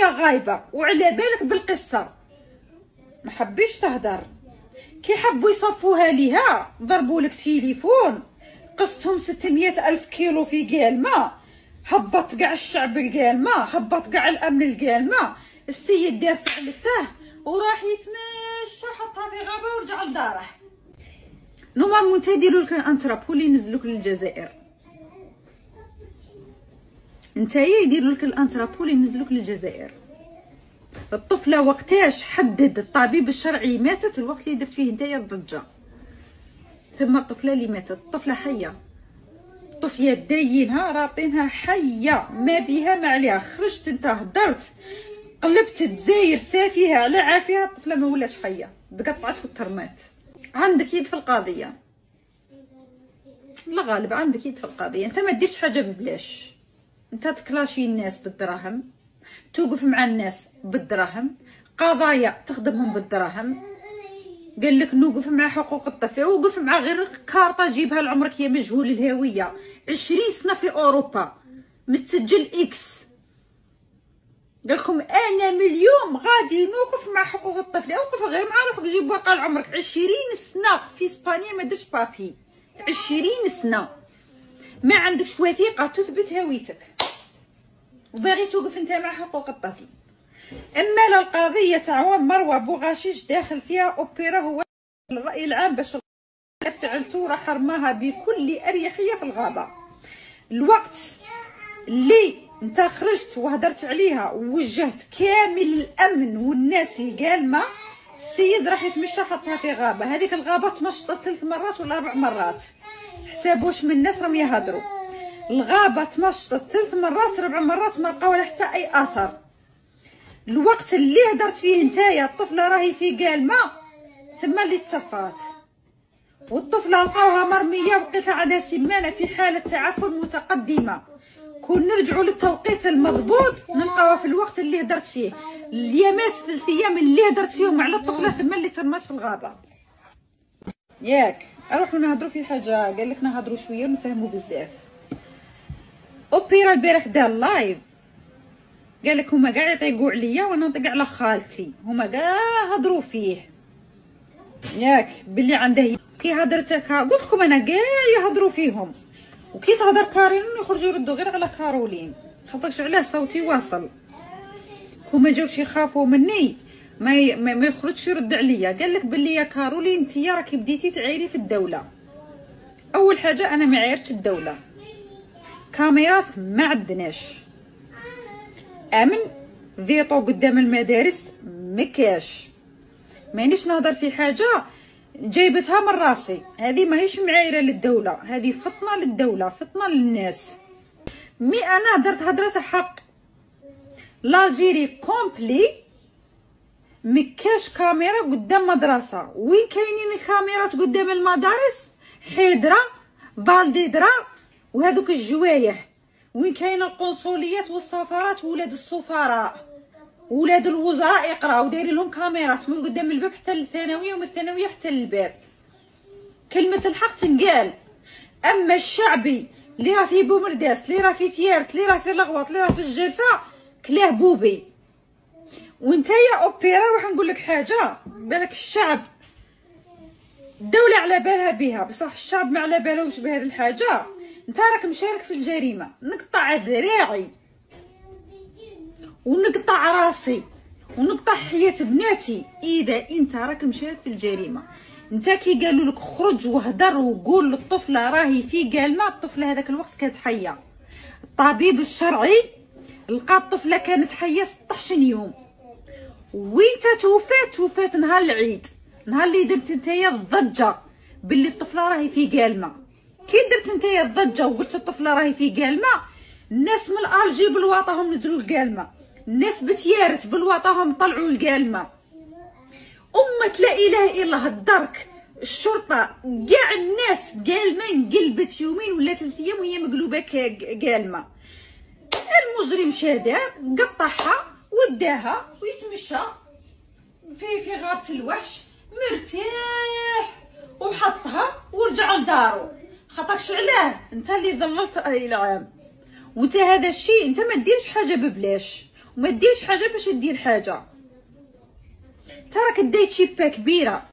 غايبه وعلى بالك بالقصه، ما حبيش تهدر. كي حبوا يصفوها ليها ضربوا لك تليفون، قصتهم 600 ألف كيلو في قالمة، هبط كاع الشعب القالمة، هبط كاع الامن القالمة. السيد دار فعلته وراح يتمشى، حطها في غابه ورجع لداره. نورمالمون تيديروا لك الانترابول ينزلوك للجزائر، نتايا يديروا لك الانترابول ينزلوك للجزائر. الطفله وقتاش حدد الطبيب الشرعي ماتت؟ الوقت اللي درت فيه نتايا الضجه. ثم الطفله اللي ماتت، الطفله حيه، الطفله داينها رابطينها حيه، ما بيها ما عليها. خرجت انت هدرت قلبت تزاير سافيها على عافيها، الطفله ما ولاش حيه، تقطعت وترمات. عندك يد في القضيه، لا غالب عندك يد في القضيه. انت ما ديرش حاجه ببلاش، انت تكلاشي الناس بالدراهم، توقف مع الناس بالدراهم، قضايا تخدمهم بالدراهم. قال لك نوقف مع حقوق الطفل، وقف مع غير كارطه جيبها لعمرك يا مجهول الهويه. 20 سنه في اوروبا متسجل اكس، قالكم انا من اليوم غادي نوقف مع حقوق الطفل. اوقف غير مع روحك، جيب ورقه لعمرك. 20 سنه في اسبانيا ما درتش بابي، 20 سنه ما عندكش وثيقه تثبت هويتك، وباغي توقف انت مع حقوق الطفل. اما لا القضيه تاع مروه بوغاشيش داخل فيها اوبيرا هو الراي العام باش فعلته، راح رماها بكل اريحيه في الغابه. الوقت اللي انت خرجت وهدرت عليها ووجهت كامل الامن والناس القالمه، السيد راح يتمشى حطها في غابه. هذيك الغابه تمشطت 3 مرات ولا 4 مرات، حسابوش من الناس راهم يهضروا. الغابه تمشطت 3 مرات 4 مرات ما لقاو حتى اي اثر. الوقت اللي هدرت فيه نتايا الطفله راهي في قالمه، ثم اللي تصفات، والطفله لقاوها مرميه وقفه عندها سمانه في حاله تعفن متقدمه. كون نرجعوا للتوقيت المضبوط نلقاوها في الوقت اللي هدرت فيه، اليامات 3 ايام اللي هدرت فيهم على الطفله ثم اللي ترمات في الغابه. ياك نروحوا نهضروا في حاجه، قال لك نهضروا شويه ونفهموا بزاف. اوبيرا البارح دار لايف، قال لك هما كاع يطيقوا عليا وانا نطيق على خالتي، هما كاع هضروا فيه ياك باللي عنده. كي هضرت هكا قلت لكم انا كاع يهضروا فيهم، وكي تهضر كارولين يخرجوا يردوا غير على كارولين، خاطرش علاه صوتي واصل. هما جاوش يخافوا مني ما يخرجش يرد عليا. قال لك باللي يا كارولين انتيا راكي بديتي تعايري في الدوله. اول حاجه انا ما عايرتش الدوله، كاميرات ما عندناش، امن فيتو قدام المدارس مكاش، مانيش نهضر في حاجه جايبتها من راسي. هذه ماهيش معايره للدوله، هذه فطنه للدوله، فطنه للناس. مي انا درت هضره حق. لاجيري كومبلي مكاش كاميرا قدام مدرسه. وين كاينين الكاميرات قدام المدارس؟ حيدره، فالديدرا، وهذوك الجوايه. وين كاين القنصليات والسفارات وولاد السفراء ولاد الوزراء يقراو دايرين لهم كاميرات من قدام الباب حتى للثانويه ومن الثانويه حتى للباب. كلمه الحق تنقال. اما الشعبي اللي راه في بومرداس، اللي راه في تيارت، اللي راه في لغوط، اللي راه في الجرفه، كلاه بوبي. وانتيا اوبيرا راح نقول لك حاجه، بالك الشعب الدوله على بالها بها، بصح الشعب ما على بالهمش بهذه الحاجه. انت راك مشارك في الجريمه، نقطع ذراعي ونقطع راسي ونقطع حياة بناتي اذا انت راك مشارك في الجريمه. انت كي قالوا لك خرج وهدر وقول للطفله راهي في قالمه، الطفله هذاك الوقت كانت حيه. الطبيب الشرعي لقى الطفله كانت حيه 16 يوم، وين توفات نهار العيد، نهار اللي درت نتايا الضجه باللي الطفله راهي في قالمه. كي درت نتايا الضجه وقلت الطفله راهي في قالمه، الناس من الالجي بالواطاهم نزلوا القالمه، الناس بتيارت بالواطاهم طلعوا القالمه. أمة لا اله الا الدرك، الشرطه كاع الناس قالمه انقلبت يومين ولا 3 ايام وهي مقلوبه قالمه. المجرم شادها قطعها وداها ويتمشى في غابه الوحش مرتاح، وحطها ورجع لدارو. خاطرش انت اللي ضللت العام، وانت هذا الشيء انت ما ديرش حاجه ببلاش، وما ديرش حاجه باش دير حاجه. تراك ديت شيبه كبيره